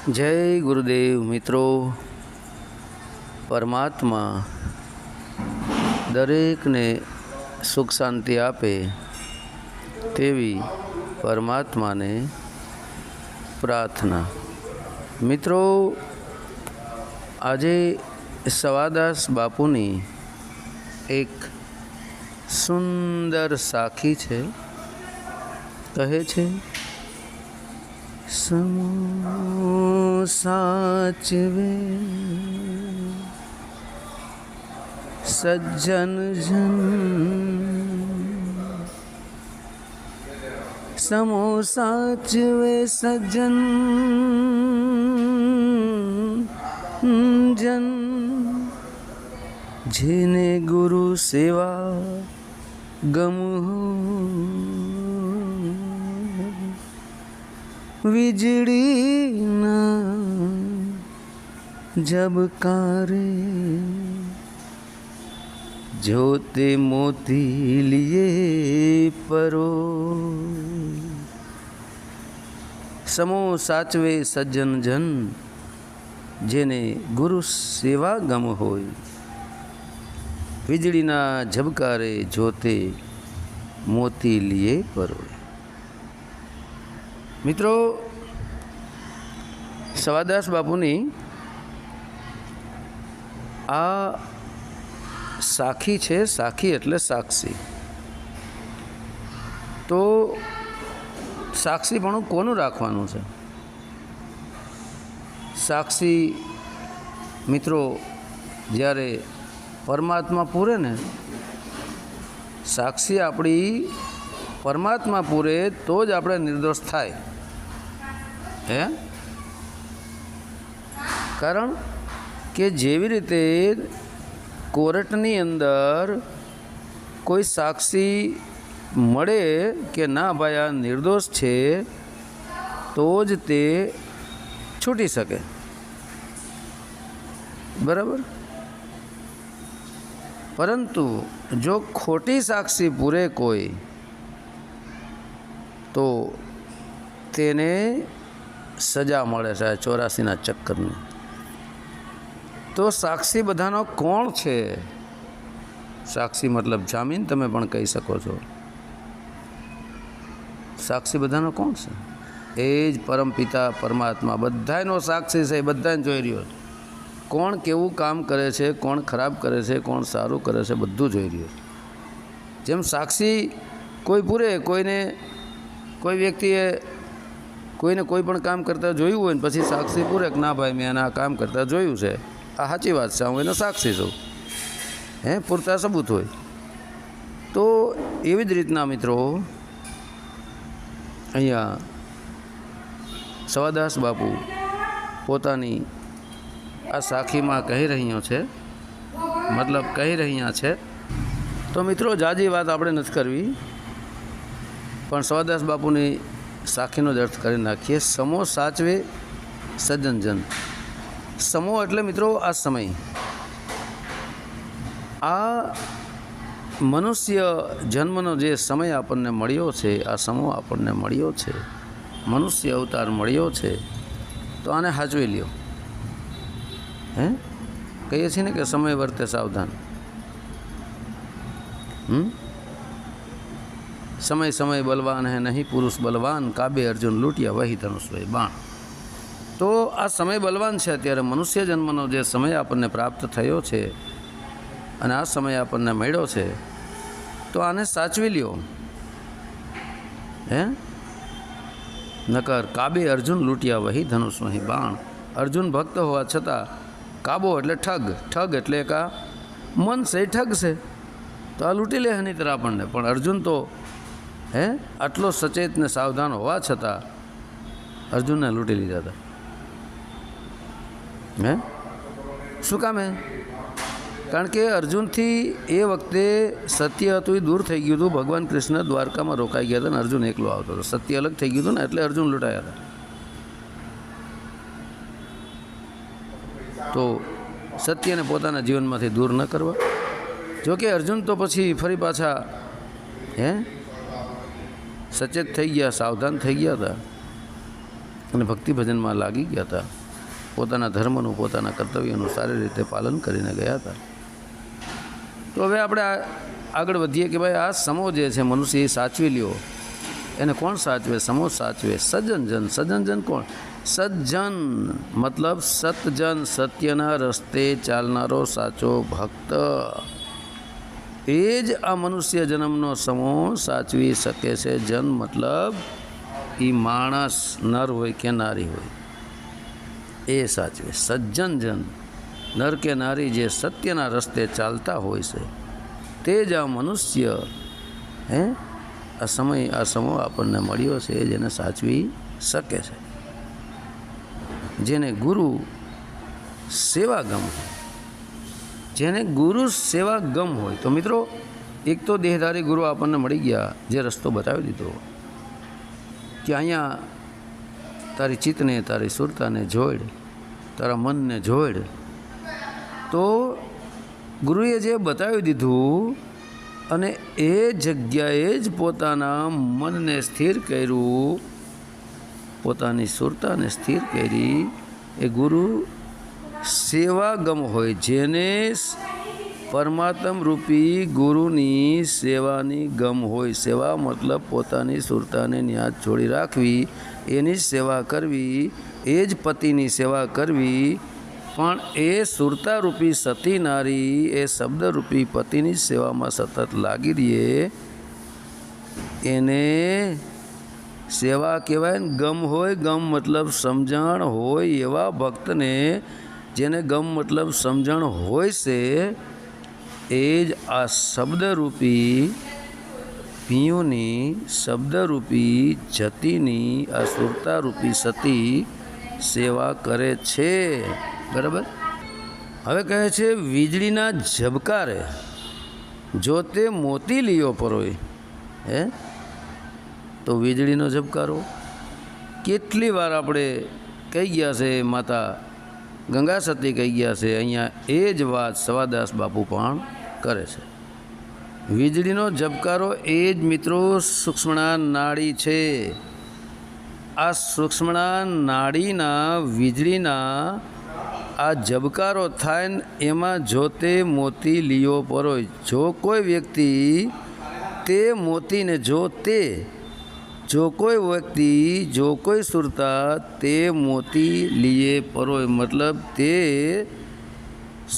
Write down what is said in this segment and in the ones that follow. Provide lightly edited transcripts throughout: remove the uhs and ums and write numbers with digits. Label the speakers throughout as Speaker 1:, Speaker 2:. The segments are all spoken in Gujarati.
Speaker 1: जय गुरुदेव। मित्रों, परमात्मा दरेक ने सुख शांति आपे तेवी परमात्मा ने प्रार्थना। मित्रों, आजे सवादास बापूनी एक सुंदर साखी छे। कहे छे, समो साचवे सज्जन जन, समो साचवे सज्जन जन, जेने गुरु सेवा गमु વીજળી ના ઝબકારે, જોતે મોતી લીએ પરો, સમો સાચવે સજ્જન જન, જેને ગુરુ સેવા ગમ હોય, વીજળીના ઝબકારે જોતે મોતી લીએ પરો। मित्रों, सवादास बापूनी आ साखी छे। साखी एटले साक्षी। तो साक्षीपणुं कोनुं राखवानुं छे? साक्षी मित्रों ज्यारे परमात्मा पूरे ने, साक्षी आपणी परमात्मा पूरे तो ज आपणे निर्दोष थाय। है कारण के जेवी रीते कोर्टनी अंदर कोई साक्षी मळे कि ना भाई आ निर्दोष छे तो ज ते छूटी सके। बराबर। परंतु जो खोटी साक्षी पूरे कोई तो तेने सजा मळे छे 84 चक्करनी। तो साक्षी बधानो कोण छे? साक्षी मतलब जामीन तमे पण कही सको छो। साक्षी बधानो कोण छे? ए ज परमपिता परमात्मा बधायनो साक्षी छे। बधाने जोई रह्यो छे कोण केवुं काम करे छे, कोण खराब करे छे, कोण सारुं करे छे, बधुं जोई रह्यो छे। जेम साक्षी कोई पूरे, कोईने कोई व्यक्तिए कोईने कोई पण काम करता जोयुं होय ने पछी साक्षी पूरे के ना भाई मैं आ काम करता जोयुं छे, आ साची वात छे, हुं एनो साक्षी छुं, हे पूरता सबूत होय। तो एवी ज रीतना मित्रों अहींया सवादास बापू पोतानी आ साखीमां कही रह्या छे, मतलब कही रह्या छे। तो मित्रों जाजी वात आपणे नथी करवी, पण सवादास बापूनी साखीनो ज अर्थ करी नाखीए। समो साचवे सज्जन जन। समो एटले मित्रों आ समय, आ मनुष्य जन्मनो जे समय आपणने मळ्यो छे, आ समो आपणने मळ्यो छे, मनुष्य अवतार मळ्यो छे, तो आने हाचवी ल्यो। हे कहीए छीए ने के समय वर्ते सावधान। समय समय बलवान है नहीं पुरुष बलवान, काबे अर्जुन लूटिया वही धनुष वही बाण। तो आ समय बलवान है। अत्यारे मनुष्य जन्मनो जे समय आपने प्राप्त थयो छे अने आ समय आपने मळ्यो छे, तो आने साचवी ल्यो। हे नकर काबे अर्जुन लूटिया वही धनुष वही बाण। अर्जुन भक्त होवा छतां काबो एटले ठग, ठग एटले का मन से ठग से, तो आ लूटी ले हनी तरह आपने। पण अर्जुन तो हे आटलो सचेत ने सावधान होवा छतां अर्जुन ने लूटी लीधा था। हे शुं काम है? कारण के अर्जुन थी ए वखते सत्य हतुं दूर थई गयुं हतुं। भगवान कृष्ण द्वारका में रोकाई गया था ने अर्जुन एकलो आवतो हतो। सत्य अलग थई गयुं हतुं ने एटले अर्जुन लूंटाया था। तो सत्य ने पोताना जीवन में दूर न करवा। जो कि अर्जुन तो पछी फरी पाछा हे सचेत थई गया, सावधान थई गया था। અને ભક્તિ ભજનમાં લાગી ગયા હતા. પોતાના ધર્મનું, પોતાના કર્તવ્યનું સારી રીતે પાલન કરીને ગયા હતા. તો હવે આપણે આગળ વધીએ કે ભાઈ આ સમો જે છે મનુષ્ય એ સાચવી લ્યો. એને કોણ સાચવે? સમો સાચવે સજ્જનજન. સજ્જનજન કોણ? સજ્જન મતલબ સતજન, સત્યના રસ્તે ચાલનારો સાચો ભક્ત. એ જ આ મનુષ્ય જન્મનો સમો સાચવી શકે છે. જન મતલબ એ માણસ, નર હોય કે નારી હોય, એ સાચવે. સજ્જન જન, નર કે નારી જે સત્યના રસ્તે ચાલતા હોય છે, તે જ આ મનુષ્ય આ સમો આપણને મળ્યો છે, જેને સાચવી શકે છે. જેને ગુરુ સેવાગમ હોય, જેને ગુરુ સેવાગમ હોય. તો મિત્રો, એક તો દેહધારી ગુરુ આપણને મળી ગયા, જે રસ્તો બતાવી દીધો કે અહીંયા તારી ચિત્તને, તારી સુરતાને જોડ, તારા મનને જોડ. તો ગુરુએ જે બતાવી દીધું અને એ જગ્યાએ જ પોતાના મનને સ્થિર કર્યું, પોતાની સુરતાને સ્થિર કરી, એ ગુરુ સેવાગમ હોય. જેને પરમાત્મ રૂપી ગુરુની સેવાની ગમ હોય. સેવા મતલબ પોતાની સુરતાને ન્યાજ છોડી રાખવી, એની જ સેવા કરવી, એ જ પતિની સેવા કરવી. પણ એ સુરતારૂપી સતી નારી એ શબ્દરૂપી પતિની સેવામાં સતત લાગી રહીએ, એને સેવા કહેવાય ને. ગમ હોય, ગમ મતલબ સમજણ હોય એવા ભક્તને, જેને ગમ મતલબ સમજણ હોય છે, એ જ આ શબ્દરૂપી પિયુની, શબ્દરૂપી જતીની, આ સુરતારૂપી સતી સેવા કરે છે. બરાબર. હવે કહે છે વીજળીના ઝબકારે જો તે મોતી લીયો પરોય. તો વીજળીનો ઝબકારો કેટલી વાર આપણે કહી ગયા છે, માતા ગંગા સતી કહી ગયા છે. અહીંયા એ જ વાત સવાદાસ બાપુ પણ કરે છે. વીજળીનો ઝબકારો એ જ મિત્રો સૂક્ષ્મણા નાડી છે. આ સૂક્ષ્મણા નાડીના વીજળીના આ ઝબકારો થાય ને એમાં જો તે મોતી લીયો પરોય. જો કોઈ વ્યક્તિ તે મોતીને જો કોઈ વ્યક્તિ, જો કોઈ સુરતા તે મોતી લીએ પરોય, મતલબ તે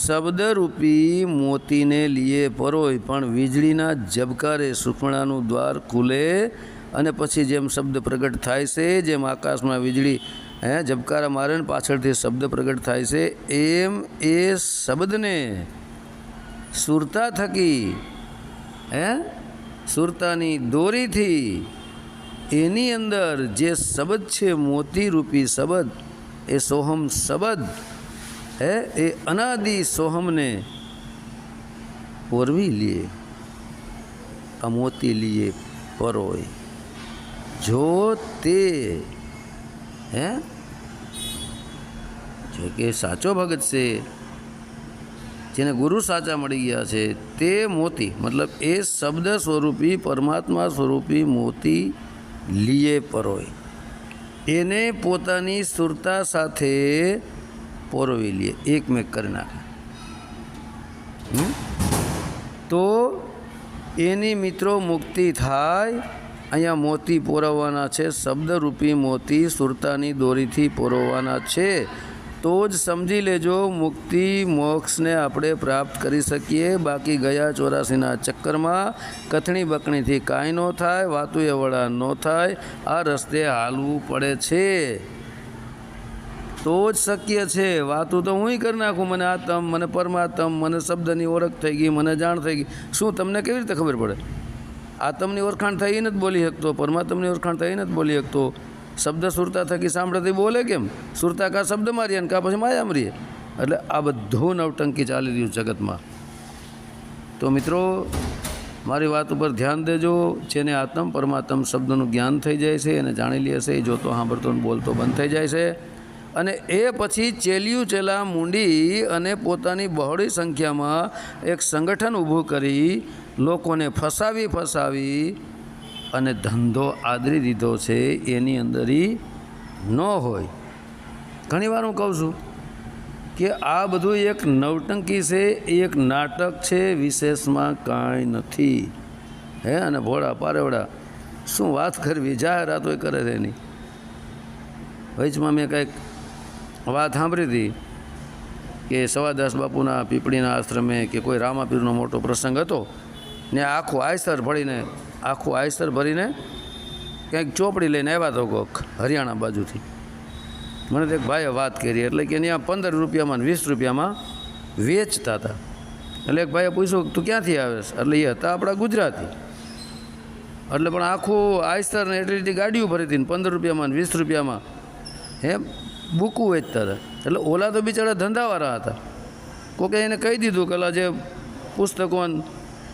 Speaker 1: શબ્દરૂપી મોતીને લીએ પરોય. પણ વીજળીના ઝબકારે સૂક્ષ્મણાનું દ્વાર ખુલે અને પછી જેમ શબ્દ પ્રગટ થાય છે, જેમ આકાશમાં વીજળી ઝબકારા મારે ને પાછળથી શબ્દ પ્રગટ થાય છે, એમ એ શબ્દને સુરતા થકી, સુરતાની દોરીથી એની અંદર જે શબ્દ છે, મોતીરૂપી શબ્દ, એ સોહમ શબ્દ એ અનાદિ સોહમને પોરવી લે, આ મોતી લીએ પરોય. જો તે જો કે સાચો ભગત છે, જેને ગુરુ સાચા મળી ગયા છે, તે મોતી મતલબ એ શબ્દ સ્વરૂપી, પરમાત્મા સ્વરૂપી મોતી લીએ પરોય, એને પોતાની સુરતા સાથે પોરવી લે, એકમેક કરી નાખે. તો એની મિત્રો મુક્તિ થાય. અહીંયા મોતી પોરવવાના છે, શબ્દરૂપી મોતી સુરતાની દોરીથી પોરવવાના છે. તો જ સમજી લેજો મુક્તિ મોક્ષને આપણે પ્રાપ્ત કરી શકીએ. બાકી ગયા 84ના ચક્કરમાં કથણી બકણીથી કાંઈ ન થાય, વાતુએ વડા ન થાય. આ રસ્તે હાલવું પડે છે તો જ શક્ય છે. વાતું તો હું કરી નાખું, મને આત્મ, મને પરમાત્મ, મને શબ્દની ઓળખ થઈ ગઈ, મને જાણ થઈ ગઈ. શું તમને કેવી રીતે ખબર પડે? આત્મની ઓળખાણ થઈ નથી બોલી શકતો, પરમાત્માની ઓળખાણ થઈ નથી બોલી શકતો. શબ્દ સુરતા થકી સાંભળેથી બોલે કેમ? સુરતા કા શબ્દ મારીએ ને કા પછી માયા મારીએ. એટલે આ બધું નવટંકી ચાલી રહ્યું જગતમાં. તો મિત્રો, મારી વાત ઉપર ધ્યાન દેજો. જેને આત્મ પરમાત્મ શબ્દનું જ્ઞાન થઈ જાય છે, એને જાણી લે છે, એ જોતો સાંભળતો બોલતો બંધ થઈ જાય છે. અને એ પછી ચેલિયું ચેલા મૂંડી અને પોતાની બહોળી સંખ્યામાં એક સંગઠન ઊભું કરી લોકોને ફસાવી અને ધંધો આદરી દીધો છે. એની અંદર ન હોય. ઘણીવાર હું કહું છું કે આ બધું એક નવટંકી છે, એક નાટક છે, વિશેષમાં કાંઈ નથી. હે અને ભોળા પારેવડા શું વાત કરવી, જાહેરાતો કરે છે એની. વચમાં મેં કંઈક વાત સાંભળી હતી કે સવાદાસ બાપુના પીપળીના આશ્રમે કે કોઈ રામાપીરનો મોટો પ્રસંગ હતો ને આખું આયસર ભરીને કંઈક ચોપડી લઈને આવ્યા તો કોક હરિયાણા બાજુથી. મને તો એક ભાઈએ વાત કરી એટલે કે ત્યાં 15 રૂપિયામાં ને 20 રૂપિયામાં વેચતા હતા. એટલે એક ભાઈએ પૂછ્યું તું ક્યાંથી આવેશ? એટલે એ હતા આપણા ગુજરાતી. એટલે પણ આખું આયસર ને એટલી ગાડીઓ ભરી હતી ને 15 રૂપિયામાં ને 20 રૂપિયામાં બુકું વેચતા હતા. એટલે ઓલા તો બિચારા ધંધાવાળા હતા. કોકે એને કહી દીધું કે જે પુસ્તકો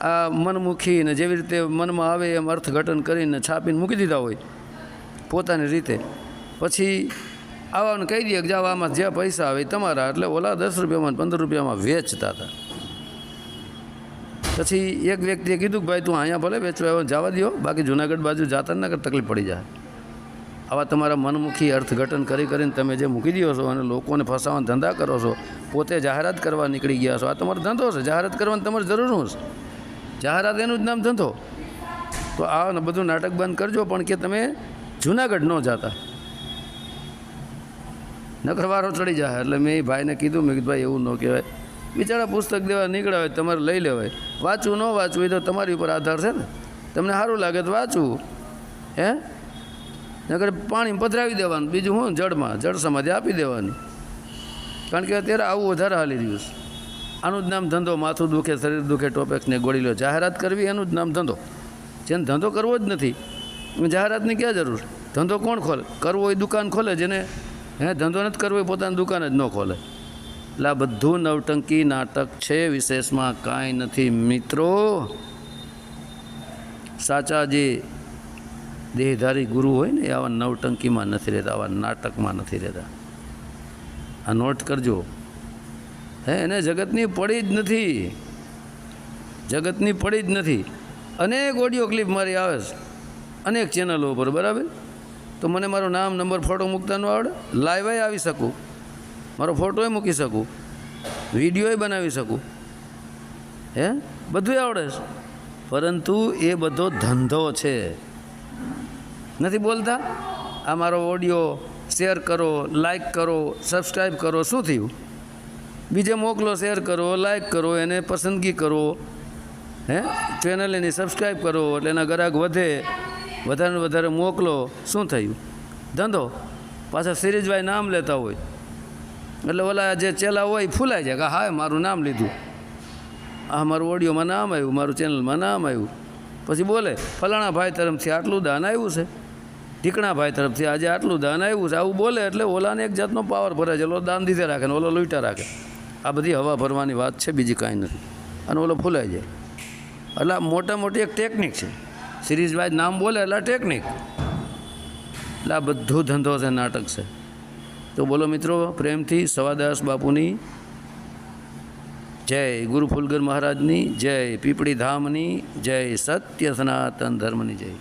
Speaker 1: આ મનમુખી ને જેવી રીતે મનમાં આવે એમ અર્થઘટન કરીને છાપીને મૂકી દીધા હોય પોતાની રીતે, પછી આવાને કહી દઈએ કે જાઓ આમાં જે પૈસા આવે એ તમારા. એટલે ઓલા 10 રૂપિયામાં 15 રૂપિયામાં વેચતા હતા. પછી એક વ્યક્તિએ કીધું કે ભાઈ તું અહીંયા ભલે વેચવા આવ્યો જવા દો, બાકી જુનાગઢ બાજુ જાતા ના કર તકલીફ પડી જાય. આવા તમારા મનમુખી અર્થઘટન કરીને તમે જે મૂકી દો છો અને લોકોને ફસાવાના ધંધા કરો છો, પોતે જાહેરાત કરવા નીકળી ગયા છો. આ તમારો ધંધો છે, જાહેરાત કરવાની તમારે જરૂર છે. જાહેરાત એનું જ નામ ધંધો. તો આ બધું નાટક બંધ કરજો, પણ કે તમે જુનાગઢ ન જતા નકર વારો ચડી જાય. એટલે મેં એ ભાઈને કીધું, મેં કીધું ભાઈ એવું ન કહેવાય. બિચારા પુસ્તક દેવા નીકળ્યા હોય તમારે લઈ લેવાય. વાંચવું ન વાંચવું એ તો તમારી ઉપર આધાર છે ને. તમને સારું લાગે તો વાંચવું, હે નકર પાણી પધરાવી દેવાનું. બીજું હું જળ સમાધિ આપી દેવાની. કારણ કે અત્યારે આવું વધારે હાલી રહ્યું છે. આનું જ નામ ધંધો. માથું દુખે, શરીર દુખે, ટોપેક્સને ગોળી લો. જાહેરાત કરવી એનું જ નામ ધંધો. જેને ધંધો કરવો જ નથી જાહેરાતની ક્યાં જરૂર? ધંધો કોણ ખોલે? કરવો એ દુકાન ખોલે. જેને ધંધો નથી કરવો એ પોતાની દુકાન જ ન ખોલે. એટલે આ બધું નવટંકી નાટક છે, વિશેષમાં કાંઈ નથી મિત્રો. સાચા જે દેહધારી ગુરુ હોય ને એ આવા નવટંકીમાં નથી રહેતા, આવા નાટકમાં નથી રહેતા. આ નોટ કરજો. એને જગતની પડી જ નથી, જગતની પડી જ નથી. અનેક ઓડિયો ક્લિપ મારી આવે છે અનેક ચેનલો ઉપર, બરાબર? તો મને મારું નામ, નંબર, ફોટો મૂકતા ન આવડે. લાઈવ આવી શકું, મારો ફોટોય મૂકી શકું, વિડીયોય બનાવી શકું, બધું આવડે છે. પરંતુ એ બધો ધંધો છે. નથી બોલતા આ મારો ઓડિયો શેર કરો, લાઈક કરો, સબસ્ક્રાઈબ કરો. શું થયું? બીજે મોકલો, શેર કરો, લાઈક કરો, એને પસંદગી કરો, ચેનલ એની સબસ્ક્રાઈબ કરો એટલે એના ગ્રાહક વધે, વધારે વધારે મોકલો. શું થયું? ધંધો. પાછા સિરીજભાઈ નામ લેતા હોય એટલે ઓલા જે ચેલા હોય ફૂલાઈ જાય કે હા મારું નામ લીધું, આ મારું ઓડિયોમાં નામ આવ્યું, મારું ચેનલમાં નામ આવ્યું. પછી બોલે ફલાણા ભાઈ તરફથી આટલું દાન આવ્યું છે, ઢીકણા ભાઈ તરફથી આજે આટલું દાન આવ્યું છે. આવું બોલે એટલે ઓલાને એક જાતનો પાવર ભરાય છે. ઓલો દાન દીધે રાખે ને ઓલો લૂંટા રાખે. આ બધી હવા ભરવાની વાત છે, બીજી કાંઈ નથી. અને ઓલો ફૂલાઈ જાય. એટલે મોટા મોટી એક ટેકનિક છે. સિરીઝ નામ બોલે એટલે ટેકનિક. એટલે આ બધું ધંધો છે, નાટક છે. તો બોલો મિત્રો, પ્રેમથી સવાદાસ બાપુની જય, ગુરુ ફુલગર મહારાજની જય, પીપળી ધામની જય, સત્ય સનાતન ધર્મની જય.